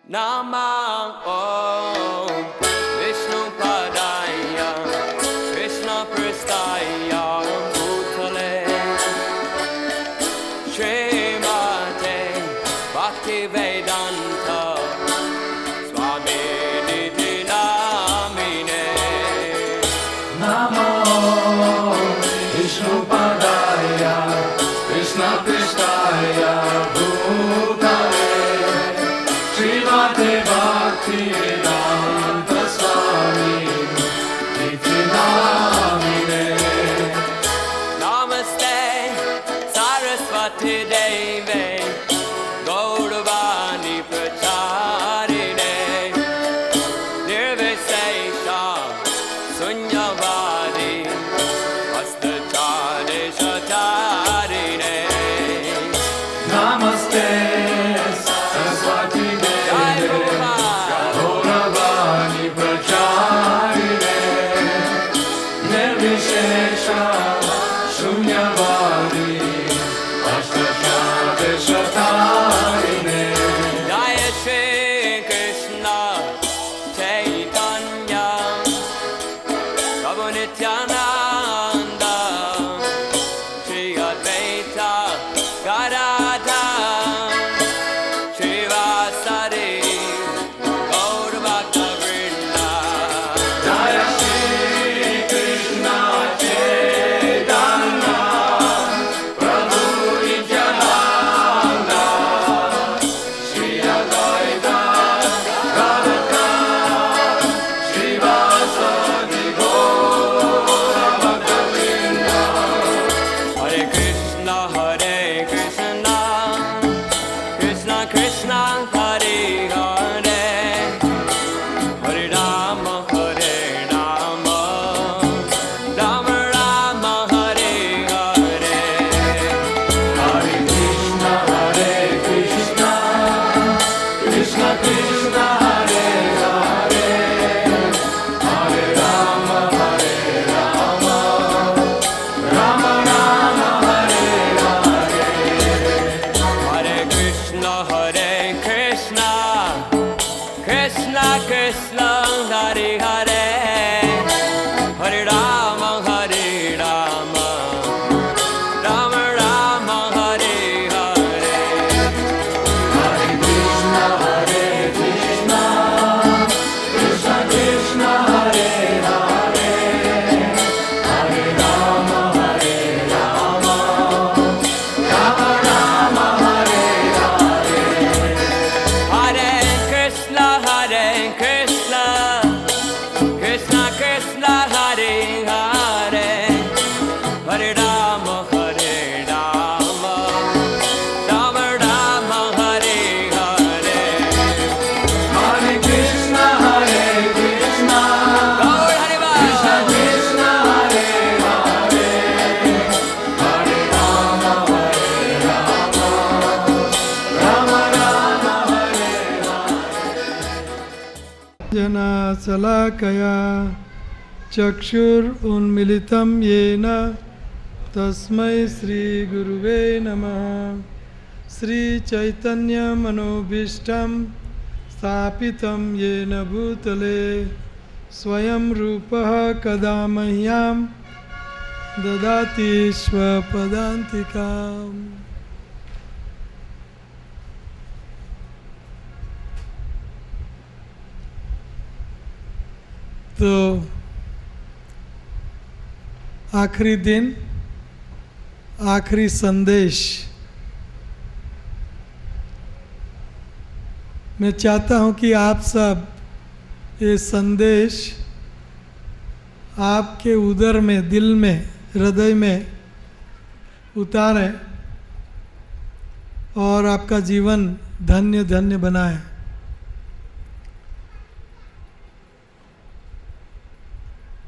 Namah Om Vishnu Padaya Krishna Pristaya Bhutale Srimate Bhakti Vedanta Swami Niti Namine Namo Vishnu Padaya Krishna Pristaya Bhutale Srimate Bhakti Vedanta Swami Niti Namine Namaste Saraswati Devi Gauravani Pracharine Nirvisesha Sunyavadi Astachare Shatarine Namaste Saraswati Devi Gauravani Pracharine Nirvishesha Shunyavadi Astachare Shatarine Jaya Shri Krishna Chaitanya Prabhu Nityananda Shri Advaita Gadadhar Shri Vasari Gaur Bhakta Vrinda Jaya Shri Krishna Chaitanya Prabhu Nityananda Shri Advaita Gadadhar Shri Vasadi Gaura Bhakta-vrinda Hare Krishna Krishna Krishna Hare Hare Hare Rama Rama Rama Hare Hare Hare Krishna Krishna Krishna Hare Hare Hare Rama Rama Rama Hare Hare Hare Krishna Krishna Krishna Hare Hare Hare Rama Rama Rama Hare Hare Hare Krishna Krishna Krishna Hare Hare Hare Rama Rama Rama Hare Hare Hare Krishna Krishna Krishna Hare Hare Hare Rama Rama Rama Hare Hare Hare Krishna Krishna Gaur Hari Bol. Krishna Hare Hare Hare Rama Rama Hare जना शलाकया चक्षुरुन्मिलितं येन तस्मै श्रीगुरुवे नमः श्रीचैतन्यमनोभीष्टं स्थापितं येन भूतले स्वयं रूपः कदा मह्यं ददाति स्वपदान्तिकाम् तो आखिरी दिन आखिरी संदेश मैं चाहता हूं कि आप सब ये संदेश आपके उदर में, दिल में, हृदय में उतारें और आपका जीवन धन्य धन्य बनाएं।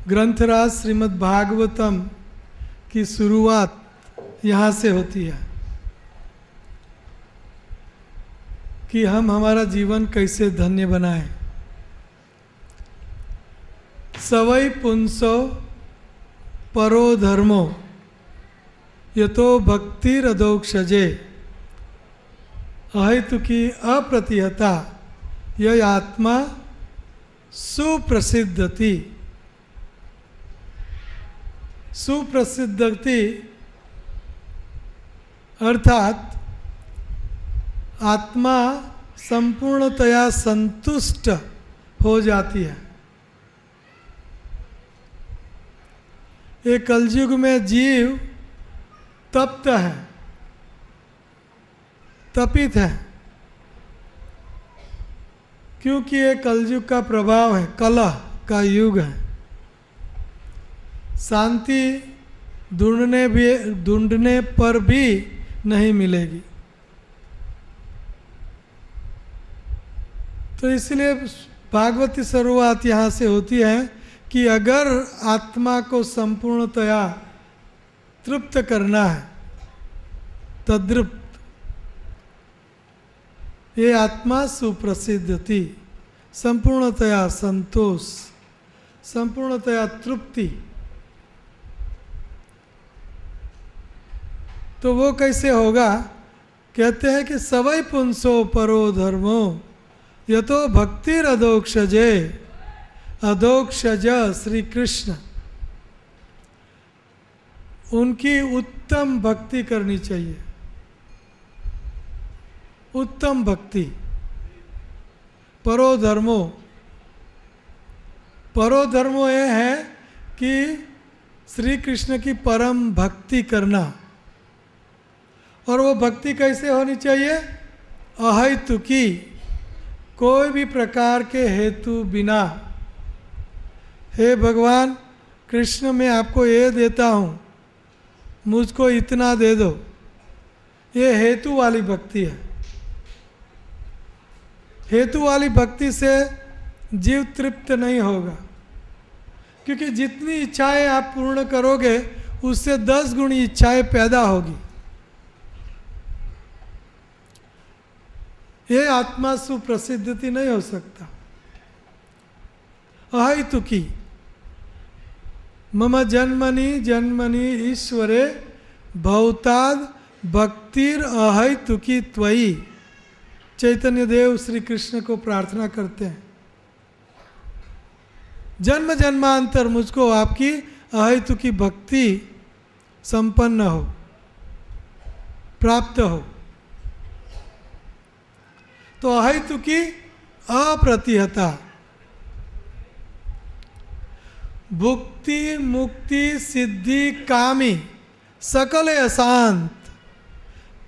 ग्रंथराज श्रीमद् भागवतम की शुरुआत यहाँ से होती है कि हम हमारा जीवन कैसे धन्य बनाएं। सवै पुंसो परो धर्मो यतो भक्तिरदोक्षजे अहेतु की अप्रतिहता यह आत्मा सुप्रसिद्धति। सुप्रसिद्धति अर्थात आत्मा संपूर्णतया संतुष्ट हो जाती है। ये कलयुग में जीव तप्त है, तपित है, क्योंकि ये कलयुग का प्रभाव है, कलह का युग है। शांति ढूंढने पर भी नहीं मिलेगी। तो इसलिए भागवती शुरुआत यहाँ से होती है कि अगर आत्मा को संपूर्णतया तृप्त करना है, तद्रुप्त, ये आत्मा सुप्रसिद्ध थी, संपूर्णतया संतोष, संपूर्णतया तृप्ति। तो वो कैसे होगा? कहते हैं कि सवै पुंसो परो धर्मो यतो भक्तिर अधोक्षजे, अधोक्षज श्री कृष्ण। उनकी उत्तम भक्ति करनी चाहिए, उत्तम भक्ति। परो धर्मो, परो धर्मो ये है कि श्री कृष्ण की परम भक्ति करना। और वो भक्ति कैसे होनी चाहिए? अहेतुकी, कोई भी प्रकार के हेतु बिना। हे भगवान कृष्ण, मैं आपको ये देता हूँ, मुझको इतना दे दो, ये हेतु वाली भक्ति है। हेतु वाली भक्ति से जीव तृप्त नहीं होगा, क्योंकि जितनी इच्छाएं आप पूर्ण करोगे उससे 10 गुणी इच्छाएं पैदा होगी। ये आत्मा सुप्रसिद्धति नहीं हो सकता। अहेतुकी, मम जन्मनि जन्मनि ईश्वरे भवताद भक्तिर अहेतुकी त्वयि। चैतन्य देव श्री कृष्ण को प्रार्थना करते हैं, जन्म जन्मांतर मुझको आपकी अहेतुकी भक्ति संपन्न हो, प्राप्त हो। तो अहेतुकी अप्रतिहता, भुक्ति मुक्ति सिद्धि कामी सकल अशांत,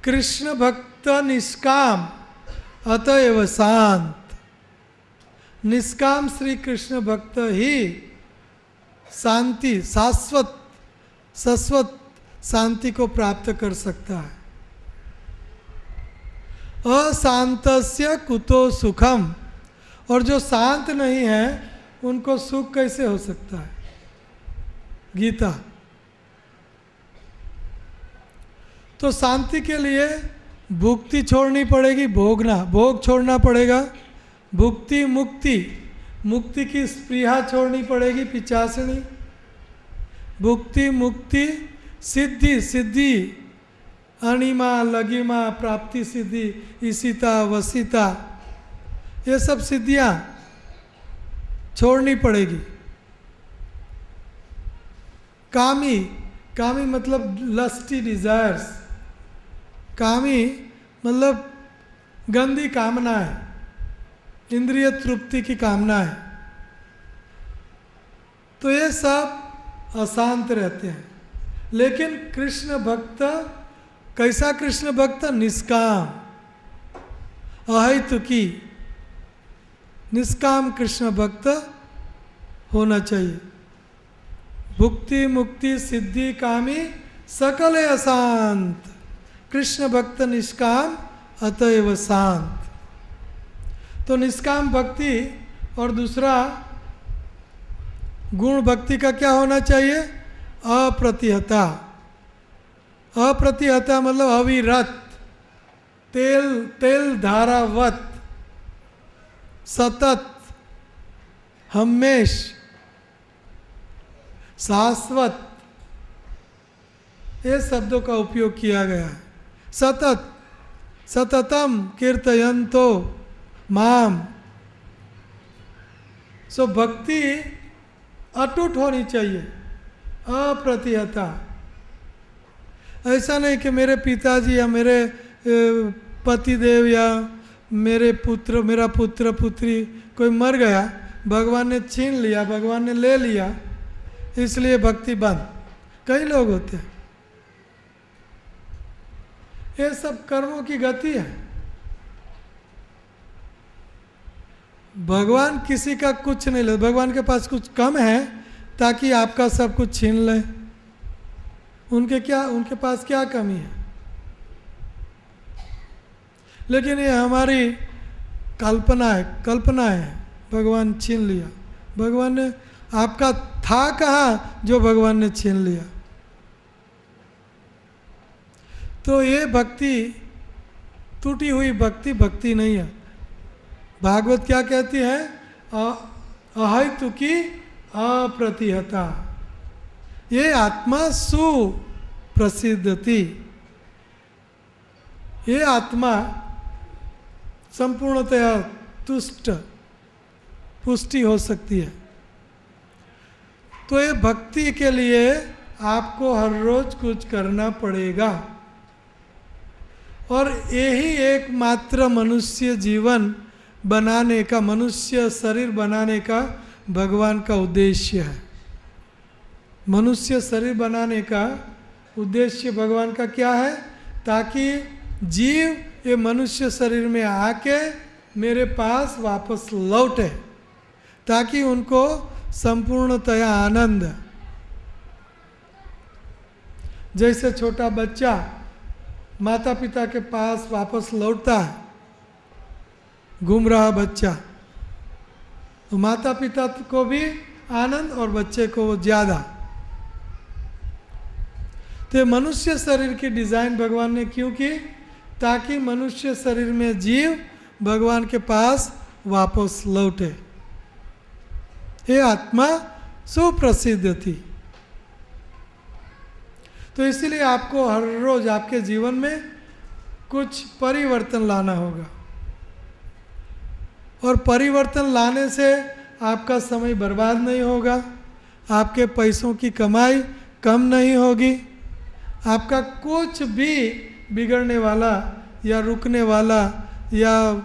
कृष्ण भक्त निष्काम अतएव शांत। निष्काम श्री कृष्ण भक्त ही शांति, शाश्वत शाश्वत शांति को प्राप्त कर सकता है। अशांतस्य कुतो सुखम, और जो शांत नहीं है उनको सुख कैसे हो सकता है? गीता। तो शांति के लिए भुक्ति छोड़नी पड़ेगी, भोग छोड़ना पड़ेगा। भुक्ति मुक्ति, मुक्ति की स्पृहा छोड़नी पड़ेगी, पिचासनी। भुक्ति मुक्ति सिद्धि, सिद्धि अणिमा लगिमा प्राप्ति सिद्धि, ईशिता वसिता, ये सब सिद्धियां छोड़नी पड़ेगी। कामी, कामी मतलब लस्टी डिजायर्स, कामी मतलब गंदी कामना है, इंद्रिय तृप्ति की कामना है। तो ये सब अशांत रहते हैं। लेकिन कृष्ण भक्त कैसा? कृष्ण भक्त निष्काम, अहेतुकी, निष्काम कृष्ण भक्त होना चाहिए। भुक्ति मुक्ति सिद्धि कामी सकल अशांत, कृष्ण भक्त निष्काम अतएव शांत। तो निष्काम भक्ति और दूसरा गुण भक्ति का क्या होना चाहिए? अप्रतिहता। अप्रतिहता मतलब अविरत, तेल धारावत, सतत, हमेश, शाश्वत, ये शब्दों का उपयोग किया गया है। सतत, सततम कीर्तयन्तो माम सो भक्ति अटूट होनी चाहिए, अप्रतिहता। ऐसा नहीं कि मेरे पिताजी या मेरे पतिदेव या मेरा पुत्र पुत्री कोई मर गया, भगवान ने छीन लिया, भगवान ने ले लिया, इसलिए भक्ति बंद। कई लोग होते हैं। ये सब कर्मों की गति है। भगवान किसी का कुछ नहीं ले, भगवान के पास कुछ कम है ताकि आपका सब कुछ छीन ले। उनके पास क्या कमी है? लेकिन ये हमारी कल्पना है। भगवान छीन लिया, भगवान ने आपका था कहाँ जो भगवान ने छीन लिया। तो ये भक्ति, टूटी हुई भक्ति नहीं है। भागवत क्या कहती है? अहैतुकी अप्रतिहता, ये आत्मा सुप्रसिद्धति। ये आत्मा संपूर्णतया पुष्टि हो सकती है। तो ये भक्ति के लिए आपको हर रोज कुछ करना पड़ेगा, और यही एकमात्र मनुष्य जीवन बनाने का, मनुष्य शरीर बनाने का भगवान का उद्देश्य है। मनुष्य शरीर बनाने का उद्देश्य भगवान का क्या है? ताकि जीव ये मनुष्य शरीर में आके मेरे पास वापस लौटे, ताकि उनको संपूर्णतया आनंद। जैसे छोटा बच्चा माता पिता के पास वापस लौटता है, घूम रहा बच्चा, तो माता पिता को भी आनंद और बच्चे को ज़्यादा। तो मनुष्य शरीर की डिज़ाइन भगवान ने क्यों की? ताकि मनुष्य शरीर में जीव भगवान के पास वापस लौटे। ये आत्मा सुप्रसिद्ध थी। तो इसलिए आपको हर रोज आपके जीवन में कुछ परिवर्तन लाना होगा, और परिवर्तन लाने से आपका समय बर्बाद नहीं होगा, आपके पैसों की कमाई कम नहीं होगी, आपका कुछ भी बिगड़ने वाला या रुकने वाला या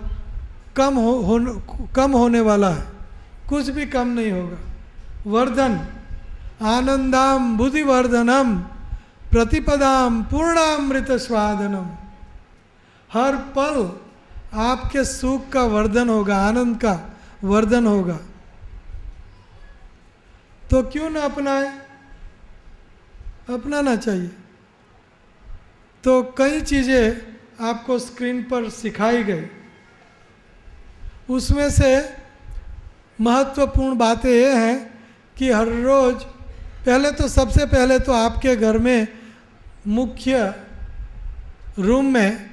कम होने वाला है, कुछ भी कम नहीं होगा। वर्धन आनंदाम बुद्धिवर्धनम प्रतिपदाम पूर्णामृत स्वादनम, हर पल आपके सुख का वर्धन होगा, आनंद का वर्धन होगा। तो क्यों ना अपनाए? अपनाना चाहिए। तो कई चीज़ें आपको स्क्रीन पर सिखाई गई, उसमें से महत्वपूर्ण बातें ये हैं कि हर रोज़ सबसे पहले तो आपके घर में मुख्य रूम में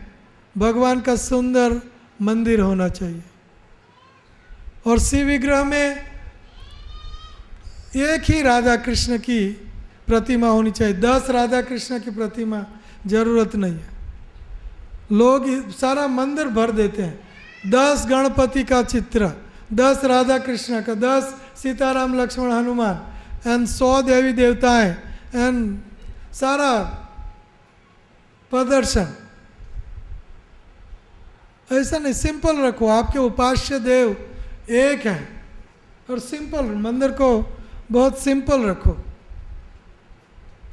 भगवान का सुंदर मंदिर होना चाहिए, और शिव विग्रह में एक ही राधा कृष्ण की प्रतिमा होनी चाहिए। 10 राधा कृष्ण की प्रतिमा जरूरत नहीं है। लोग सारा मंदिर भर देते हैं। 10 गणपति का चित्र, 10 राधा कृष्ण का, 10 सीताराम लक्ष्मण हनुमान, एंड 100 देवी देवताएं, एंड सारा प्रदर्शन। ऐसा नहीं, सिंपल रखो। आपके उपास्य देव एक है, और सिंपल मंदिर को बहुत सिंपल रखो।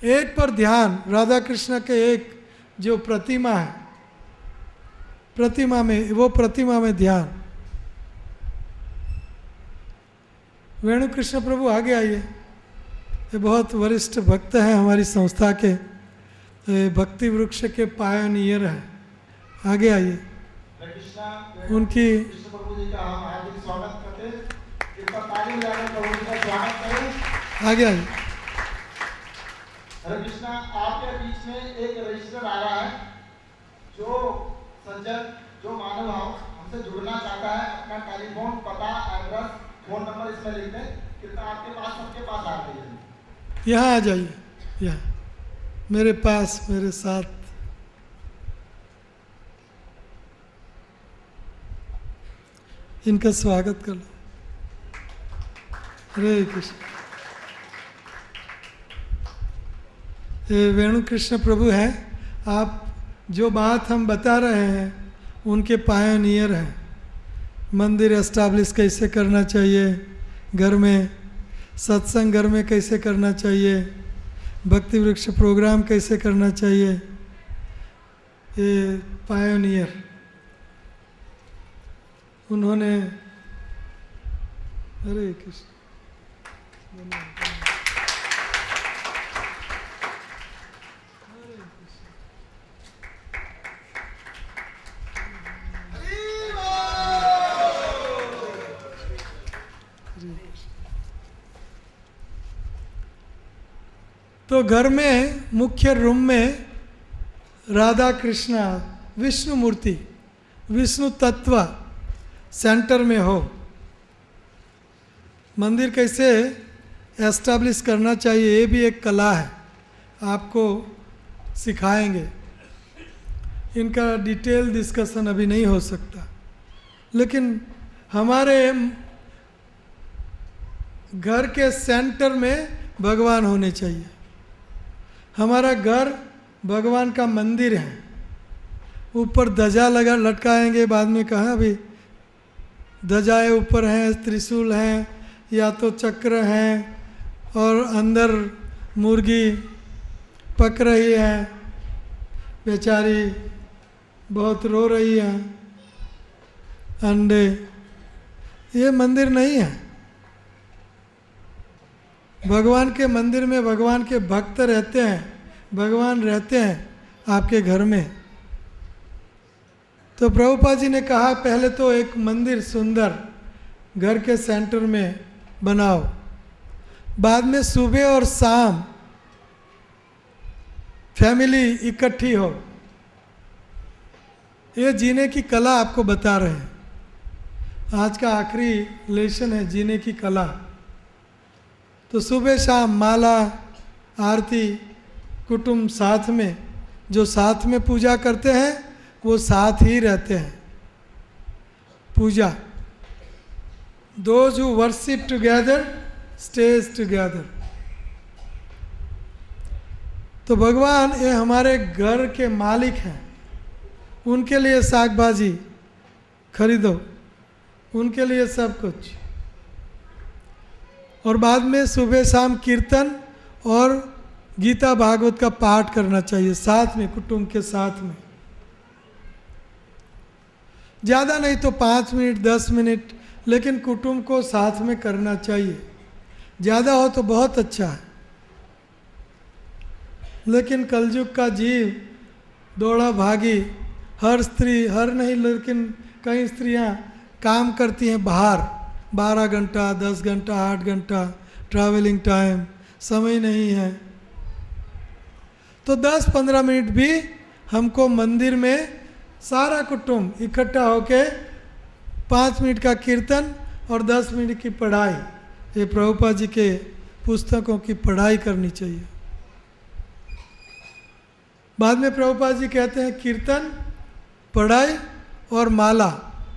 एक पर ध्यान, राधा कृष्ण के एक जो प्रतिमा है, प्रतिमा में ध्यान। वेणु कृष्ण प्रभु आगे आइए। ये बहुत वरिष्ठ भक्त हैं हमारी संस्था के, भक्ति वृक्ष के पायनियर हैं। आगे आइए। उनकी कृष्ण प्रभु जी का हम हार्दिक स्वागत करते हैं। कृपया ताली बजाकर प्रभु जी का स्वागत करें। आगे आइए। हरे कृष्णा, आपके बीच में एक रजिस्टर आ रहा है। जो सज्जन, जो मानव हमसे जुड़ना चाहता है, अपना टेलीफोन, पता, एड्रेस, फोन नंबर इसमें लिख दें। कृपया आपके पास, सबके पास आ जाइए। यहाँ आ जाइए, यहाँ मेरे पास, मेरे साथ। इनका स्वागत कर लो। हरे कृष्ण। ये वेणु कृष्ण प्रभु हैं। आप जो बात हम बता रहे हैं उनके पायोनियर हैं। मंदिर एस्टैब्लिश कैसे करना चाहिए घर में, सत्संग घर में कैसे करना चाहिए, भक्ति वृक्ष प्रोग्राम कैसे करना चाहिए, ये पायोनियर उन्होंने। हरे कृष्ण। तो घर में मुख्य रूम में राधा कृष्णा विष्णु मूर्ति, विष्णु तत्व सेंटर में हो। मंदिर कैसे एस्टैब्लिश करना चाहिए ये भी एक कला है, आपको सिखाएंगे। इनका डिटेल डिस्कशन अभी नहीं हो सकता, लेकिन हमारे घर के सेंटर में भगवान होने चाहिए। हमारा घर भगवान का मंदिर है। ऊपर ध्वजा लगा लटकाएंगे, बाद में कहा अभी ध्वजाएँ ऊपर हैं, त्रिशूल हैं या तो चक्र हैं, और अंदर मुर्गी पक रही है, बेचारी बहुत रो रही है, अंडे। ये मंदिर नहीं है। भगवान के मंदिर में भगवान के भक्त रहते हैं, भगवान रहते हैं आपके घर में। तो प्रभुपाद जी ने कहा पहले तो एक मंदिर सुंदर घर के सेंटर में बनाओ, बाद में सुबह और शाम फैमिली इकट्ठी हो। ये जीने की कला आपको बता रहे हैं। आज का आखिरी लेसन है जीने की कला। तो सुबह शाम माला आरती, कुटुंब साथ में, जो साथ में पूजा करते हैं वो साथ ही रहते हैं। पूजा, those who worship together stays together। तो भगवान ये हमारे घर के मालिक हैं, उनके लिए साग भाजी खरीदो, उनके लिए सब कुछ। और बाद में सुबह शाम कीर्तन और गीता भागवत का पाठ करना चाहिए साथ में, कुटुंब के साथ में। ज़्यादा नहीं तो 5 मिनट 10 मिनट, लेकिन कुटुंब को साथ में करना चाहिए। ज़्यादा हो तो बहुत अच्छा है, लेकिन कलयुग का जीव दौड़ा भागी, हर स्त्री, हर नहीं लेकिन कई स्त्रियां काम करती हैं बाहर, 12 घंटा 10 घंटा 8 घंटा ट्रैवलिंग टाइम, समय नहीं है। तो 10-15 मिनट भी हमको मंदिर में सारा कुटुंब इकट्ठा होके 5 मिनट का कीर्तन और 10 मिनट की पढ़ाई, ये प्रभुपाद जी के पुस्तकों की पढ़ाई करनी चाहिए। बाद में प्रभुपाद जी कहते हैं कीर्तन, पढ़ाई और माला,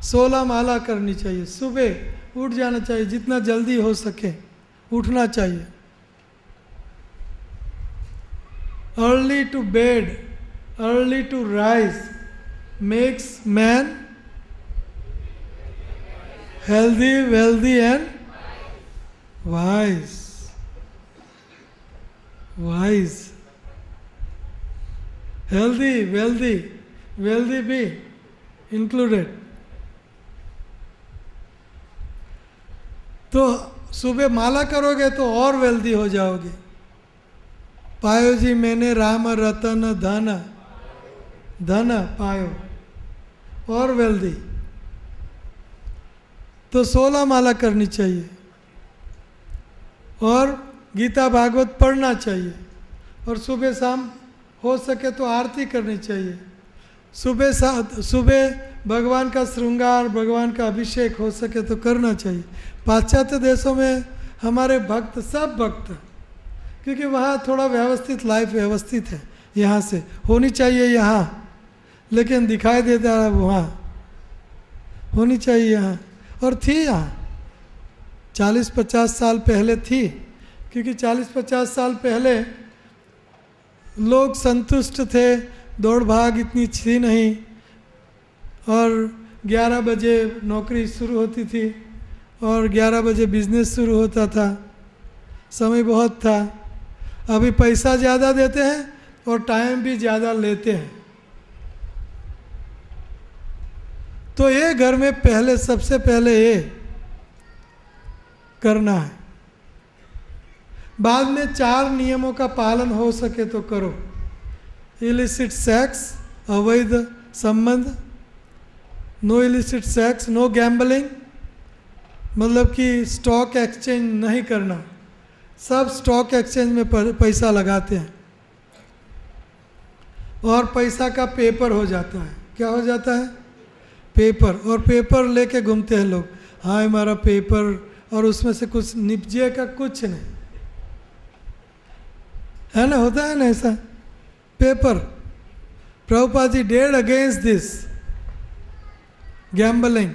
16 माला करनी चाहिए। सुबह उठ जाना चाहिए, जितना जल्दी हो सके उठना चाहिए। Early to bed, early to rise makes man healthy, wealthy and wise. Wise. Healthy, wealthy, wealthy be included. तो सुबह माला करोगे तो और वेल्दी हो जाओगे। पायो जी मैंने राम रतन धन, धन पायो और वेल्दी। तो 16 माला करनी चाहिए और गीता भागवत पढ़ना चाहिए, और सुबह शाम हो सके तो आरती करनी चाहिए। सुबह भगवान का श्रृंगार, भगवान का अभिषेक हो सके तो करना चाहिए। पाश्चात्य देशों में हमारे भक्त, सब भक्त, क्योंकि वहाँ थोड़ा व्यवस्थित लाइफ व्यवस्थित है, यहाँ से होनी चाहिए यहाँ, लेकिन दिखाई देता है वहाँ होनी चाहिए यहाँ, और थी यहाँ। 40-50 साल पहले थी, क्योंकि 40-50 साल पहले लोग संतुष्ट थे, दौड़ भाग इतनी थी नहीं, और 11 बजे नौकरी शुरू होती थी और 11 बजे बिजनेस शुरू होता था, समय बहुत था। अभी पैसा ज़्यादा देते हैं और टाइम भी ज़्यादा लेते हैं। तो ये घर में पहले, सबसे पहले ये करना है। बाद में 4 नियमों का पालन हो सके तो करो। इलिसिट सेक्स, अवैध संबंध, no illicit sex, no gambling, मतलब कि स्टॉक एक्सचेंज नहीं करना। सब स्टॉक एक्सचेंज में पैसा लगाते हैं और पैसा का पेपर हो जाता है। क्या हो जाता है? पेपर। और पेपर लेके घूमते हैं लोग, हाँ हमारा पेपर, और उसमें से कुछ निपजे का कुछ नहीं है ना, होता है ना ऐसा paper. Prabhupada ji dead against this gambling,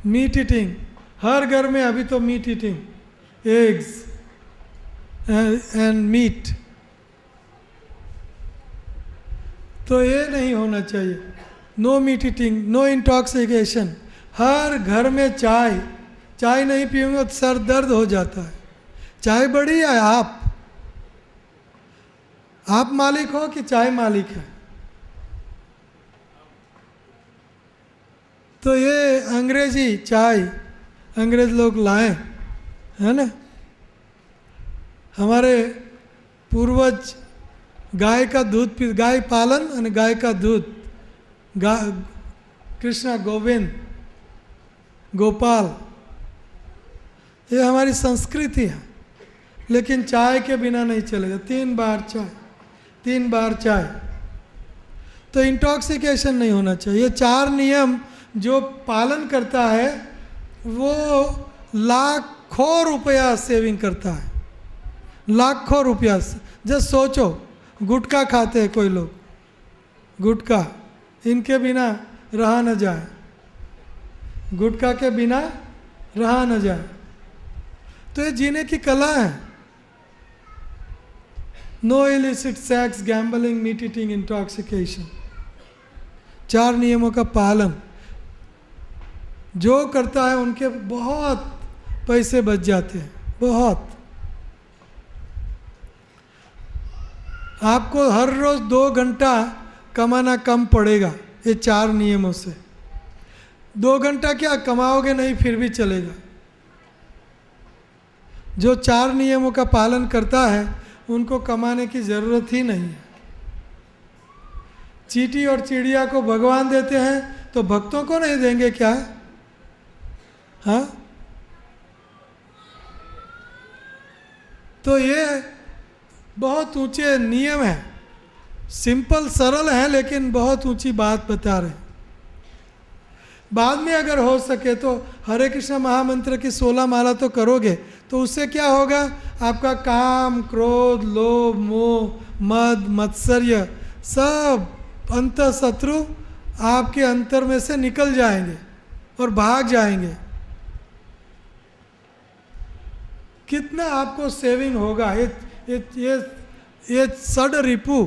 meat eating. हर घर में अभी तो meat eating, eggs and meat, तो ये नहीं होना चाहिए। No meat eating, no intoxication. हर घर में चाय, चाय नहीं पीऊंगा तो सर दर्द हो जाता है। चाय बड़ी है, आप मालिक हो कि चाय मालिक है? तो ये अंग्रेजी चाय अंग्रेज लोग लाए, है ना। हमारे पूर्वज गाय का दूध पी, गाय पालन और गाय का दूध, कृष्णा, गोविंद, गोपाल, ये हमारी संस्कृति है। लेकिन चाय के बिना नहीं चलेगा। 3 बार चाय, 3 बार चाय, तो इंटॉक्सिकेशन नहीं होना चाहिए। ये 4 नियम जो पालन करता है वो लाखों रुपया सेविंग करता है, लाखों रुपया। जस्ट सोचो, गुटखा खाते हैं कोई लोग, गुटखा, इनके बिना रहा न जाए, गुटखा के बिना रहा न जाए। तो ये जीने की कला है। No illicit sex, gambling, meat eating, intoxication, 4 नियमों का पालन जो करता है उनके बहुत पैसे बच जाते हैं, बहुत। आपको हर रोज़ 2 घंटा कमाना कम पड़ेगा ये 4 नियमों से। 2 घंटा क्या कमाओगे नहीं फिर भी चलेगा। जो 4 नियमों का पालन करता है उनको कमाने की ज़रूरत ही नहीं है। चींटी और चिड़िया को भगवान देते हैं तो भक्तों को नहीं देंगे क्या? हाँ, तो ये बहुत ऊंचे नियम है, सिंपल सरल है लेकिन बहुत ऊंची बात बता रहे हैं। बाद में अगर हो सके तो हरे कृष्ण महामंत्र की 16 माला तो करोगे, तो उससे क्या होगा? आपका काम, क्रोध, लोभ, मोह, मद, मत्सर्य, सब अंतःशत्रु आपके अंतर में से निकल जाएंगे और भाग जाएंगे। कितना आपको सेविंग होगा। ये षड रिपु,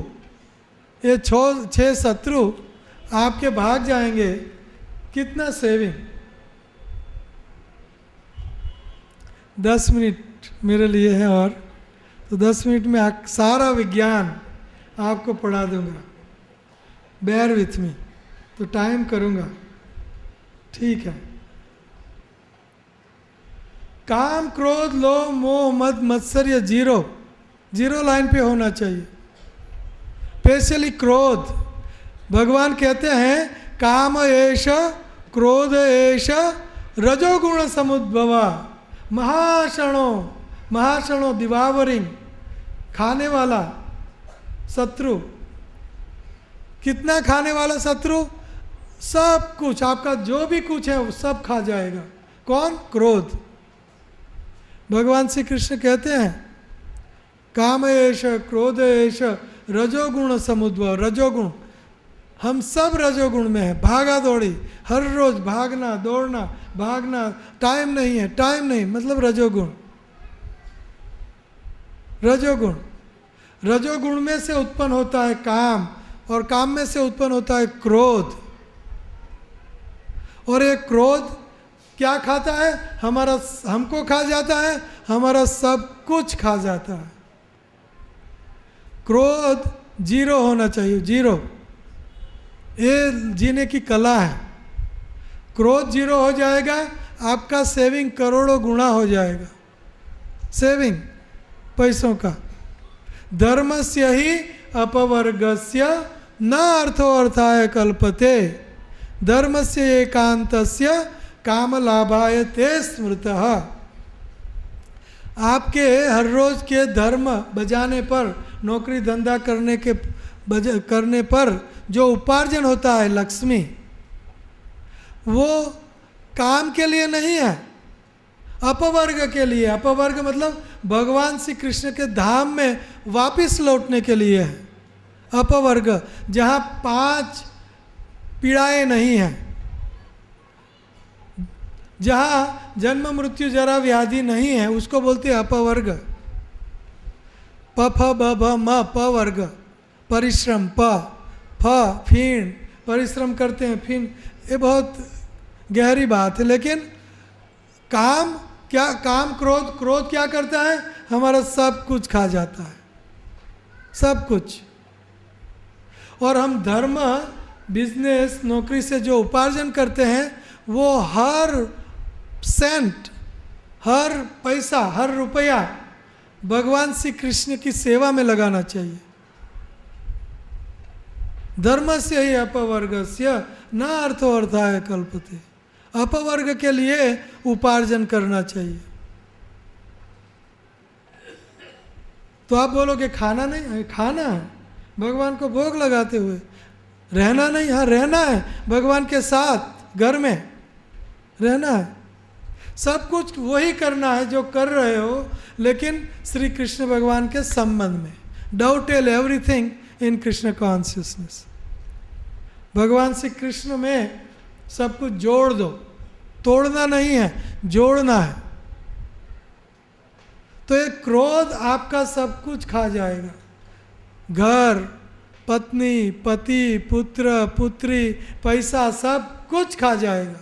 ये 6 शत्रु आपके भाग जाएंगे। कितना सेविंग। 10 मिनट मेरे लिए है और तो 10 मिनट में सारा विज्ञान आपको पढ़ा दूंगा। बेयर विथ मी, तो टाइम करूंगा, ठीक है। काम, क्रोध, लोभ, मोह, मद, मत्सर्य 0 लाइन पे होना चाहिए। स्पेशली क्रोध, भगवान कहते हैं काम एष क्रोध एष रजोगुण समुद्भवा महाशणो दिवावरिंग, खाने वाला शत्रु। कितना खाने वाला शत्रु? सब कुछ, आपका जो भी कुछ है वो सब खा जाएगा। कौन? क्रोध। भगवान श्री कृष्ण कहते हैं काम एष क्रोध एष रजोगुण समुद्भव। रजोगुण हम सब रजोगुण में हैं, भागा दौड़ी, हर रोज भागना दौड़ना, भागना, टाइम नहीं है, टाइम नहीं, मतलब रजोगुण। रजोगुण, रजोगुण में से उत्पन्न होता है काम, और काम में से उत्पन्न होता है क्रोध, और ये क्रोध क्या खाता है? हमारा, हमको खा जाता है, हमारा सब कुछ खा जाता है। क्रोध जीरो होना चाहिए, जीरो। ये जीने की कला है। क्रोध जीरो हो जाएगा, आपका सेविंग करोड़ों गुना हो जाएगा, सेविंग पैसों का। धर्मस्य ही अपवर्गस्य न अर्थो अर्थाय कल्पते, धर्मस्य एकांतस्य काम लाभाय ते स्मृतः। आपके हर रोज के धर्म बजाने पर, नौकरी धंधा करने पर जो उपार्जन होता है लक्ष्मी, वो काम के लिए नहीं है, अपवर्ग के लिए। अपवर्ग मतलब भगवान श्री कृष्ण के धाम में वापस लौटने के लिए है। अपवर्ग जहाँ 5 पीड़ाएं नहीं हैं, जहाँ जन्म मृत्यु जरा व्याधि नहीं है, उसको बोलते हैं अपवर्ग। प फ ब भ म प वर्ग, परिश्रम, प फ फीण, परिश्रम करते हैं, फीण, ये बहुत गहरी बात है। लेकिन काम क्या? काम क्रोध, क्रोध क्या करता है? हमारा सब कुछ खा जाता है, सब कुछ। और हम धर्म, बिजनेस, नौकरी से जो उपार्जन करते हैं, वो हर सेंट, हर पैसा, हर रुपया भगवान श्री कृष्ण की सेवा में लगाना चाहिए। धर्मस्य ही अपवर्गस्य न अर्थो अर्थाय कल्पते, अपवर्ग के लिए उपार्जन करना चाहिए। तो आप बोलोगे खाना नहीं है, खाना है, भगवान को भोग लगाते हुए। रहना नहीं, हाँ रहना है, भगवान के साथ घर में रहना है। सब कुछ वही करना है जो कर रहे हो, लेकिन श्री कृष्ण भगवान के संबंध में। Do tell everything in Krishna consciousness. भगवान श्री कृष्ण में सब कुछ जोड़ दो, तोड़ना नहीं है, जोड़ना है। तो ये क्रोध आपका सब कुछ खा जाएगा। घर, पत्नी, पति, पुत्र, पुत्री, पैसा, सब कुछ खा जाएगा,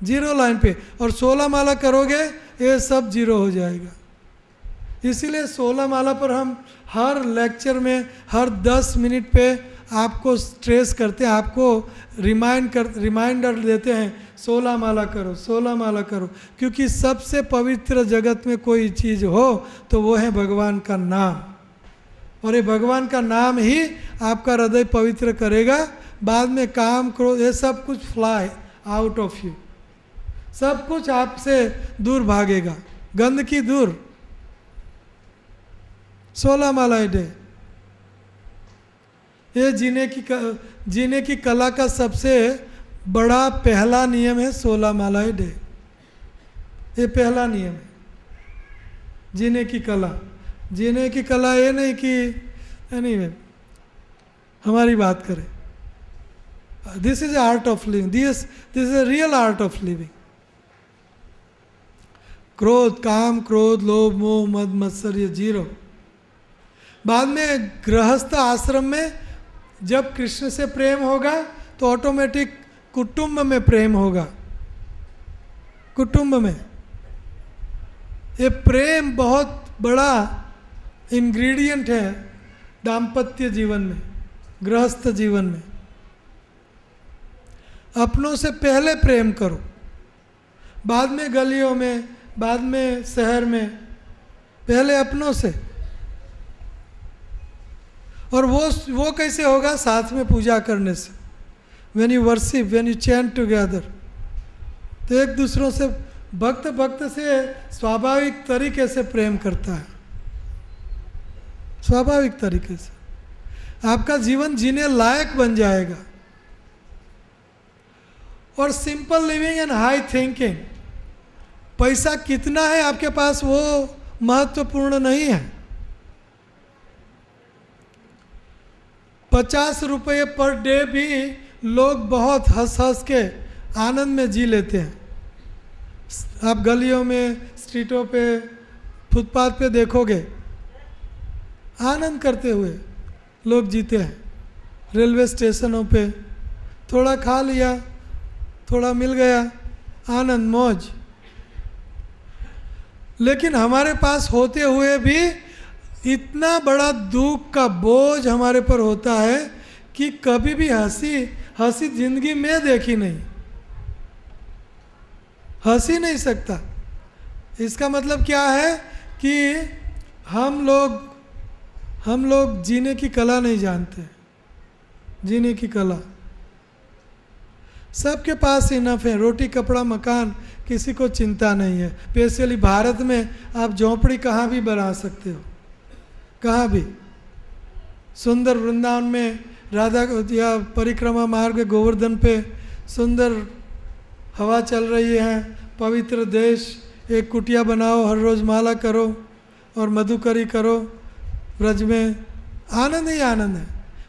जीरो लाइन पे। और 16 माला करोगे, ये सब जीरो हो जाएगा। इसीलिए 16 माला पर हम हर लेक्चर में, हर 10 मिनट पे आपको स्ट्रेस करते हैं, आपको रिमाइंडर देते हैं, 16 माला करो, 16 माला करो। क्योंकि सबसे पवित्र जगत में कोई चीज़ हो तो वो है भगवान का नाम। और ये भगवान का नाम ही आपका हृदय पवित्र करेगा। बाद में काम, क्रोध, ये सब कुछ फ्लाई आउट ऑफ यू, सब कुछ आपसे दूर भागेगा, गंदगी दूर। 16 माला डे, ये जीने की कला का सबसे बड़ा पहला नियम है 16 माला डे। ये पहला नियम है जीने की कला। जीने की कला ये नहीं कि एनीवे हमारी बात करें। This is art of living, this is a real art of living. क्रोध, काम, क्रोध, लोभ, मोह, मद, मत्सर, ये जीरो। बाद में गृहस्थ आश्रम में जब कृष्ण से प्रेम होगा तो ऑटोमेटिक कुटुंब में प्रेम होगा। कुटुंब में ये प्रेम बहुत बड़ा इंग्रेडिएंट है दाम्पत्य जीवन में, गृहस्थ जीवन में। अपनों से पहले प्रेम करो, बाद में गलियों में, बाद में शहर में, पहले अपनों से। और वो कैसे होगा? साथ में पूजा करने से। When you worship, when you chant together, तो एक दूसरों से भक्त से स्वाभाविक तरीके से प्रेम करता है, स्वाभाविक तरीके से। आपका जीवन जीने लायक बन जाएगा। और simple living and high thinking, पैसा कितना है आपके पास वो महत्वपूर्ण नहीं है। 50 रुपये पर डे भी लोग बहुत हंस हंस के आनंद में जी लेते हैं। आप गलियों में, स्ट्रीटों पे, फुटपाथ पे देखोगे, आनंद करते हुए लोग जीते हैं। रेलवे स्टेशनों पे थोड़ा खा लिया, थोड़ा मिल गया, आनंद मौज। लेकिन हमारे पास होते हुए भी इतना बड़ा दुख का बोझ हमारे पर होता है कि कभी भी हंसी जिंदगी में देखी नहीं, हंस ही नहीं सकता। इसका मतलब क्या है कि हम लोग जीने की कला नहीं जानते। जीने की कला सबके पास इनफ है, रोटी कपड़ा मकान, किसी को चिंता नहीं है। स्पेशली भारत में आप झोंपड़ी कहाँ भी बना सकते हो, कहाँ भी। सुंदर वृंदावन में राधा या परिक्रमा मार्ग गोवर्धन पे सुंदर हवा चल रही है, पवित्र देश, एक कुटिया बनाओ, हर रोज़ माला करो और मधुकरी करो, ब्रज में आनंद ही आनंद है,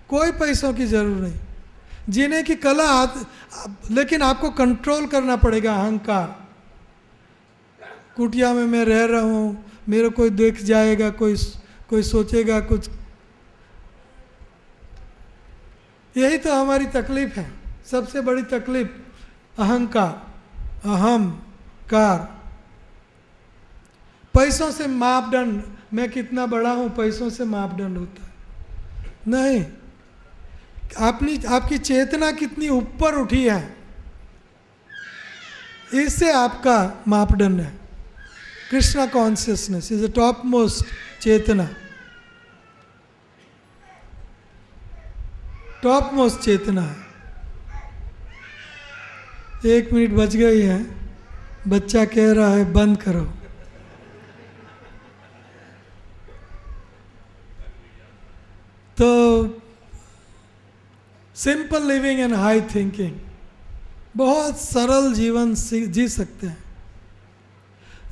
कोई पैसों की ज़रूरत नहीं। जीने की कला लेकिन आपको कंट्रोल करना पड़ेगा अहंकार। कुटिया में मैं रह रहा हूँ, मेरे कोई देख जाएगा, कोई सोचेगा कुछ। यही तो हमारी तकलीफ है, सबसे बड़ी तकलीफ अहंकार, अहमकार। पैसों से मापदंड, मैं कितना बड़ा हूँ पैसों से मापदंड होता है नहीं। आपकी चेतना कितनी ऊपर उठी है, इससे आपका मापदंड है। Krishna consciousness is the top most चेतना, टॉप मोस्ट चेतना है। 1 मिनट बच गई है, बच्चा कह रहा है बंद करो। तो simple living and high thinking, बहुत सरल जीवन जी सकते हैं।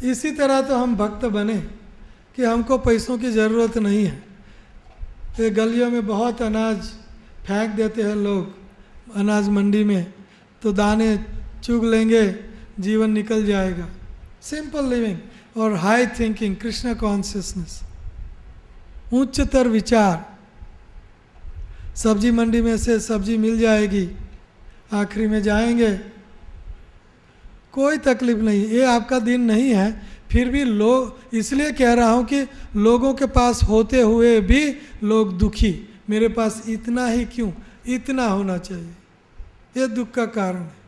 इसी तरह तो हम भक्त बने कि हमको पैसों की ज़रूरत नहीं है। ये गलियों में बहुत अनाज फेंक देते हैं लोग, अनाज मंडी में, तो दाने चुग लेंगे, जीवन निकल जाएगा। सिंपल लिविंग और हाई थिंकिंग, कृष्ण कॉन्शियसनेस, उच्चतर विचार। सब्जी मंडी में से सब्जी मिल जाएगी, आखिरी में जाएंगे, कोई तकलीफ नहीं। ये आपका दिन नहीं है, फिर भी लोग, इसलिए कह रहा हूँ कि लोगों के पास होते हुए भी लोग दुखी। मेरे पास इतना ही क्यों, इतना होना चाहिए, ये दुख का कारण है,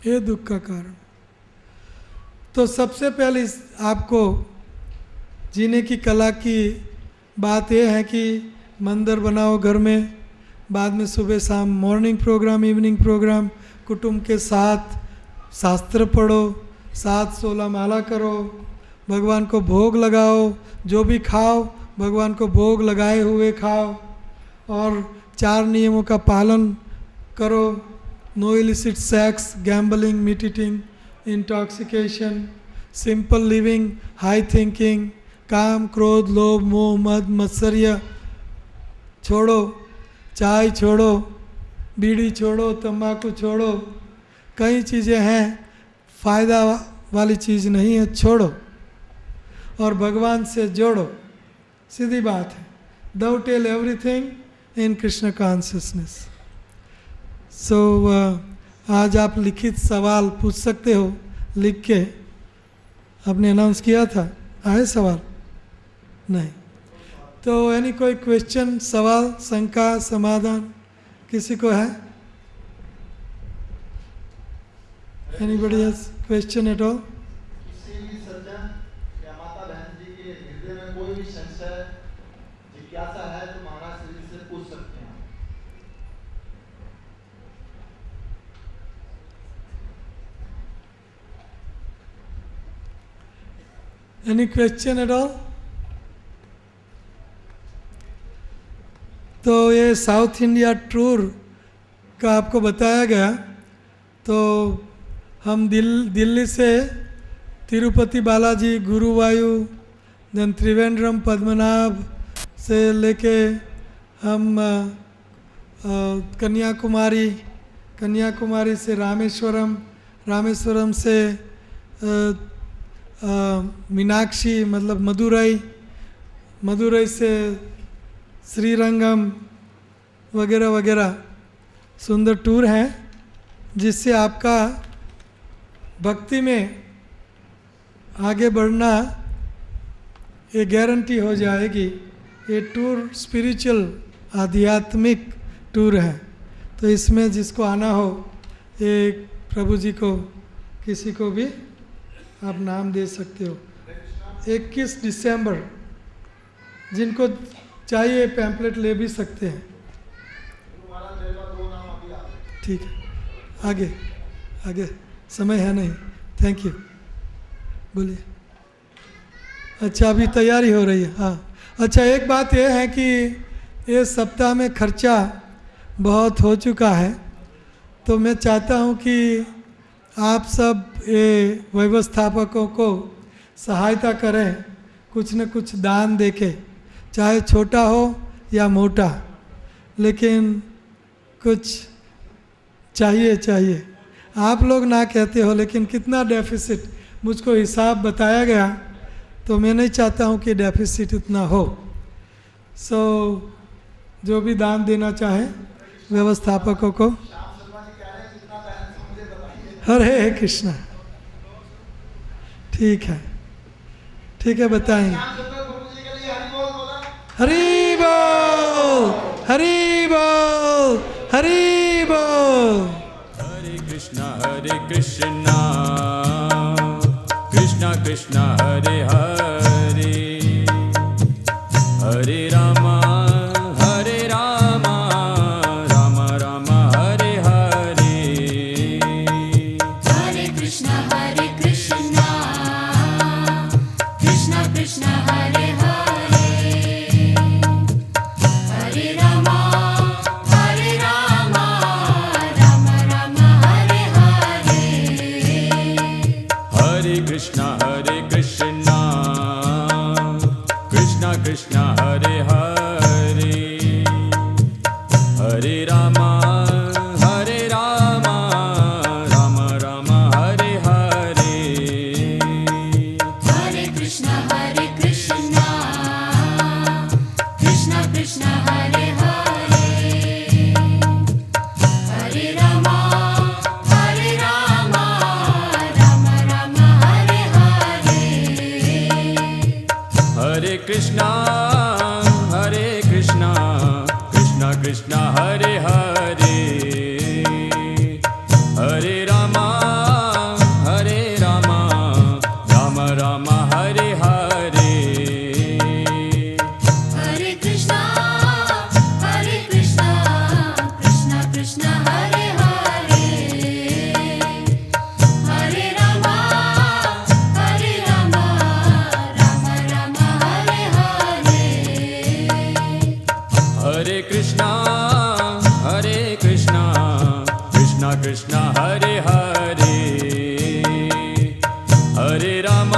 ये दुख का कारण। तो सबसे पहले आपको जीने की कला की बात यह है कि मंदिर बनाओ घर में, बाद में सुबह शाम मॉर्निंग प्रोग्राम, इवनिंग प्रोग्राम, कुटुंब के साथ शास्त्र पढ़ो, 7-16 माला करो, भगवान को भोग लगाओ, जो भी खाओ भगवान को भोग लगाए हुए खाओ, और 4 नियमों का पालन करो। No illicit sex, gambling, meat eating, intoxication, simple living, high thinking, काम, क्रोध, लोभ, मोह, मद, मत्सर्य छोड़ो, चाय छोड़ो, बीड़ी छोड़ो, तंबाकू छोड़ो, कई चीज़ें हैं फ़ायदा वाली चीज़ नहीं है, छोड़ो और भगवान से जोड़ो। सीधी बात है। Thou tell everything in Krishna consciousness. So आज आप लिखित सवाल पूछ सकते हो, लिख के। आपने अनाउंस किया था, आए सवाल? नहीं। तो यानी कोई क्वेश्चन, सवाल, शंका, समाधान किसी को है? Anybody has question at all? किसी भी सज्जन या माता बहन जी के हृदय में कोई भी संशय, जिज्ञासा है तो महाराज श्री से पूछ सकते हैं। Any question at all? तो ये साउथ इंडिया टूर का आपको बताया गया। तो हम दिल्ली से तिरुपति बालाजी, गुरुवायु, देन त्रिवेंद्रम, पद्मनाभ, से लेके हम कन्याकुमारी से रामेश्वरम, रामेश्वरम से मीनाक्षी मतलब मदुरई से श्रीरंगम वगैरह वगैरह सुंदर टूर हैं, जिससे आपका भक्ति में आगे बढ़ना ये गारंटी हो जाएगी। ये टूर स्पिरिचुअल आध्यात्मिक टूर है, तो इसमें जिसको आना हो ये प्रभु जी को किसी को भी आप नाम दे सकते हो। 21 दिसंबर जिनको चाहिए पैम्पलेट ले भी सकते हैं। ठीक है, आगे समय है नहीं। थैंक यू, बोलिए। अच्छा, अभी तैयारी हो रही है। हाँ, अच्छा, एक बात यह है कि ये सप्ताह में खर्चा बहुत हो चुका है, तो मैं चाहता हूँ कि आप सब ये व्यवस्थापकों को सहायता करें, कुछ न कुछ दान देके, चाहे छोटा हो या मोटा, लेकिन कुछ चाहिए। आप लोग ना कहते हो, लेकिन कितना डेफिसिट मुझको हिसाब बताया गया, तो मैं नहीं चाहता हूँ कि डेफिसिट इतना हो। सो जो भी दान देना चाहे व्यवस्थापकों को। हरे कृष्णा। ठीक है, बताएंगे। हरि बोल, हरि बोल, हरि बोल। हरे कृष्णा कृष्णा कृष्णा हरे हरे, हरे राम राम राम हरे हरे। हरे कृष्णा कृष्णा कृष्णा हरे हरे, हरे राम राम राम हरे हरे। हरे कृष्णा कृष्णा कृष्णा हरे हरे, हरे राम राम राम हरे हरे। हरे कृष्णा कृष्णा कृष्णा हरे हरे, हरे राम राम राम हरे हरे। हरे कृष्णा कृष्णा कृष्णा हरे हरे, हरे राम राम राम हरे हरे। हरे कृष्णा कृष्णा कृष्णा हरे हरे, हरे राम राम राम हरे हरे। हरे कृष्णा कृष्णा कृष्णा हरे हरे, हरे राम